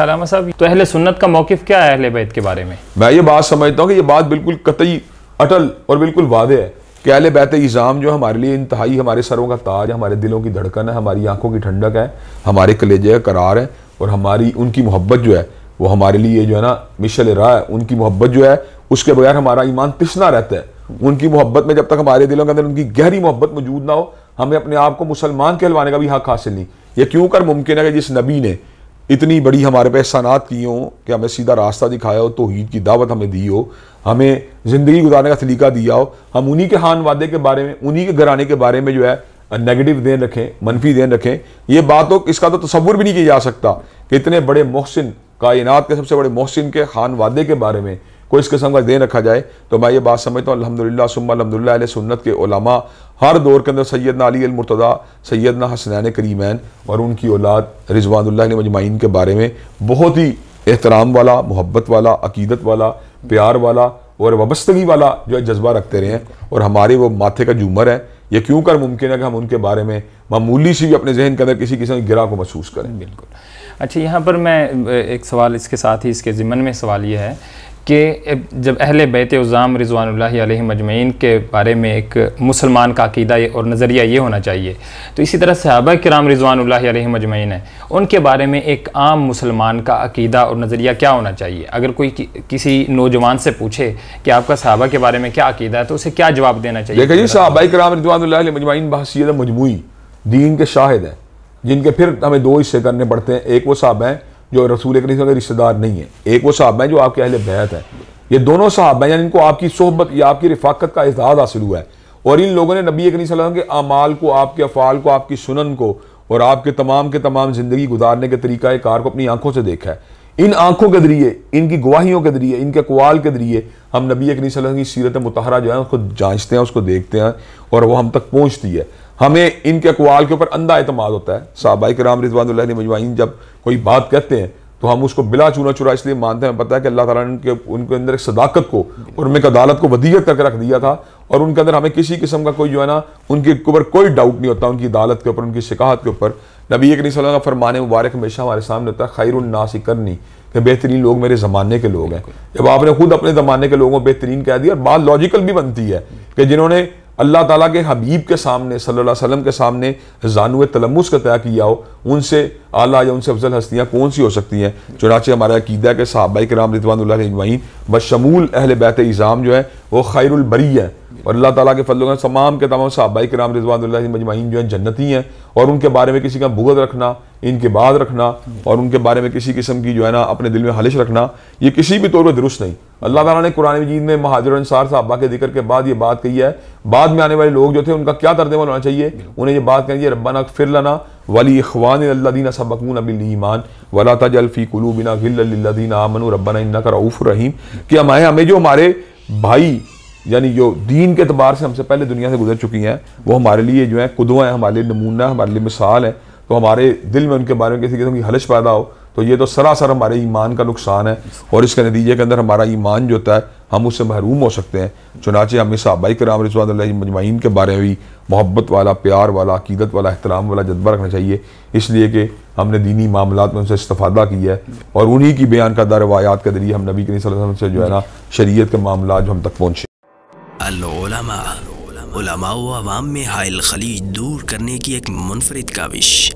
علامہ صاحب، تو اہل سنت کا موقف کیا ہے اہل بیت کے بارے میں؟ میں یہ بات سمجھتا ہوں کہ یہ بات بالکل قطعی اٹل اور بالکل واضح ہے کہ اہل بیت اعظام جو ہمارے لیے انتہائی ہمارے سروں کا تاج ہے، ہمارے دلوں کی دھڑکن ہے، ہماری آنکھوں کی ٹھنڈک ہے، ہمارے کلیجے کا قرار ہے، اور ہماری ان کی محبت جو ہے وہ ہمارے لیے جو ہے نا مشعل راہ ہے۔ ان کی محبت جو ہے اس کے بغیر ہمارا ایمان تشنا رہتا ہے۔ ان کی محبت میں جب تک ہمارے دلوں کے اندر ان کی گہری محبت موجود نہ ہو، ہمیں اپنے آپ کو مسلمان کہلوانے کا بھی حق حاصل نہیں۔ یہ کیوں کر ممکن ہے کہ جس نبی نے اتنی بڑی ہمارے پہ احسانات کی ہوں کہ ہمیں سیدھا راستہ دکھایا ہو، توحید کی دعوت ہمیں دی ہو، ہمیں زندگی گزارنے کا سلیقہ دیا ہو، ہم انہی کے خان وادے کے بارے میں، انہی کے گھرانے کے بارے میں جو ہے نیگیٹو دین رکھیں، منفی دین رکھیں، یہ بات تو اس کا تو تصور بھی نہیں کیا جا سکتا کہ اتنے بڑے محسن، کائنات کے سب سے بڑے محسن کے خان وادے کے بارے میں کوئی اس قسم کا دین رکھا جائے۔ تو میں یہ بات سمجھتا ہوں الحمدللہ ثم الحمدللہ اہل سنت کے علماء ہر دور کے اندر سیدنا علی المرتضیٰ، سیدنا حسنین کریمین اور ان کی اولاد رضوان اللہ علیہم اجمعین کے بارے میں بہت ہی احترام والا، محبت والا، عقیدت والا، پیار والا اور وابستگی والا جو ہے جذبہ رکھتے رہے ہیں، اور ہمارے وہ ماتھے کا جھومر ہے۔ یہ کیوں کر ممکن ہے کہ ہم ان کے بارے میں معمولی سی بھی اپنے ذہن کے اندر کسی قسم کی گرہ کو محسوس کریں۔ بالکل۔ اچھا، یہاں پر میں ایک سوال اس کے ساتھ ہی اس کے ضمن میں سوال یہ ہے کہ جب اہل بیت اعظام رضوان اللہ علیہم اجمعین کے بارے میں ایک مسلمان کا عقیدہ اور نظریہ یہ ہونا چاہیے، تو اسی طرح صحابہ کرام رضوان اللہ علیہم اجمعین ہیں، ان کے بارے میں ایک عام مسلمان کا عقیدہ اور نظریہ کیا ہونا چاہیے؟ اگر کوئی کسی نوجوان سے پوچھے کہ آپ کا صحابہ کے بارے میں کیا عقیدہ ہے تو اسے کیا جواب دینا چاہیے؟ دیکھیں جی، صحابہ کرام رضوان اللہ علیہم اجمعین بحیثیت مجموعی دین کے شاہد ہیں، جن کے پھر ہمیں دو حصے کرنے پڑتے ہیں۔ ایک وہ صحابہ ہیں جو رسول کریم صلی اللہ علیہ وسلم کے رشتہ دار نہیں ہیں، ایک وہ صحابہ ہیں جو آپ کے اہل بیت ہیں۔ یہ دونوں صحابہ ہیں، یعنی ان کو آپ کی صحبت یا آپ کی رفاقت کا اعزاز حاصل ہوا ہے، اور ان لوگوں نے نبی کریم صلی اللہ علیہ وسلم کے اعمال کو، آپ کے افعال کو، آپ کی سنن کو اور آپ کے تمام زندگی گزارنے کے طریقہ کار کو اپنی آنکھوں سے دیکھا ہے۔ ان آنکھوں کے ذریعے، ان کی گواہیوں کے ذریعے، ان کے اقوال کے ذریعے ہم نبی کریم صلی اللہ علیہ وسلم کی سیرت مطہرہ جو ہے اس کو جانچتے ہیں، اس کو دیکھتے ہیں، اور وہ ہم تک پہنچتی ہے۔ ہمیں ان کے اقوال کے اوپر اندھا اعتماد ہوتا ہے۔ صحابہ کرام رضوان اللہ علیہم اجمعین جب کوئی بات کہتے ہیں تو ہم اس کو بلا چونا چورا اس لیے مانتے ہیں، ہمیں پتہ ہے کہ اللہ تعالیٰ نے ان کے اندر ایک صداقت کو اور ان میں عدالت کو ودیعت کر کے رکھ دیا تھا، اور ان کے اندر ہمیں کسی قسم کا کوئی جو ہے نا ان کے اوپر کوئی ڈاؤٹ نہیں ہوتا، ان کی عدالت کے اوپر، ان کی شکاہت کے اوپر۔ نبی کریم صلی اللہ علیہ وسلم کا فرمان مبارک ہمیشہ ہمارے سامنے ہوتا ہے، خیر الناس قرنی، کہ بہترین لوگ میرے زمانے کے لوگ ہیں۔ جب آپ نے خود اپنے زمانے کے لوگوں بہترین کہہ دیا، اور بات لاجیکل بھی بنتی ہے کہ جنہوں نے اللہ تعالیٰ کے حبیب کے سامنے صلی اللہ علیہ وسلم کے سامنے زانو تلمس کا طے کیا ہو، ان سے اعلیٰ یا ان سے افضل ہستیاں کون سی ہو سکتی ہیں؟ چنانچہ ہمارا عقیدہ ہے کہ صحابہ کرام رضوان اللہ علیہم اجمعین بشمول اہل بیت اعظام جو ہے وہ خیر البری ہے، اور اللہ تعالیٰ کے فضل و کرم تمام کے تمام صحابہ کرام رضوان اللہ علیہم اجمعین جو ہیں جنتی ہیں، اور ان کے بارے میں کسی کا بغض رکھنا، ان کے بعد رکھنا، اور ان کے بارے میں کسی قسم کی جو ہے نا اپنے دل میں خلش رکھنا، یہ کسی بھی طور پر درست نہیں۔ اللہ تعالیٰ نے قرآن مجید میں مہاجر و انصار صحابہ کے ذکر کے بعد یہ بات کہی ہے، بعد میں آنے والے لوگ جو تھے ان کا کیا طرز عمل ہونا چاہیے؟ انہیں یہ بات کہنی ہے ربنا اغفر لنا ولاخواننا الذین سبقونا بالایمان ولا تجعل فی قلوبنا غلا للذین آمنوا ربنا انک رؤوف رحیم، کہ ہمیں جو ہمارے بھائی یعنی جو دین کے اعتبار سے ہم سے پہلے دنیا سے گزر چکی ہیں، وہ ہمارے لیے جو ہیں قدوہ ہیں، ہمارے لیے نمونہ ہے، ہمارے لیے مثال ہے، تو ہمارے دل میں ان کے بارے میں کسی قسم کی خلش پیدا ہو تو یہ تو سراسر ہمارے ایمان کا نقصان ہے، اور اس کے نتیجے کے اندر ہمارا ایمان جو ہوتا ہے ہم اس سے محروم ہو سکتے ہیں۔ چنانچہ ہمیں صحابہ کرام رضوان اللہ علیہم اجمعین کے بارے میں بھی محبت والا، پیار والا، عقیدت والا، احترام والا جذبہ رکھنا چاہیے، اس لیے کہ ہم نے دینی معاملات میں ان سے استفادہ کیا ہے، اور انہی کی بیان کردہ روایات کے ذریعے ہم نبی کریم صلی اللہ علیہ وسلم سے جو ہے نا شریعت کے معاملات جو ہم تک پہنچے۔ العلماء، علماء و عوام میں حائل خلیج دور کرنے کی ایک منفرد کاوش۔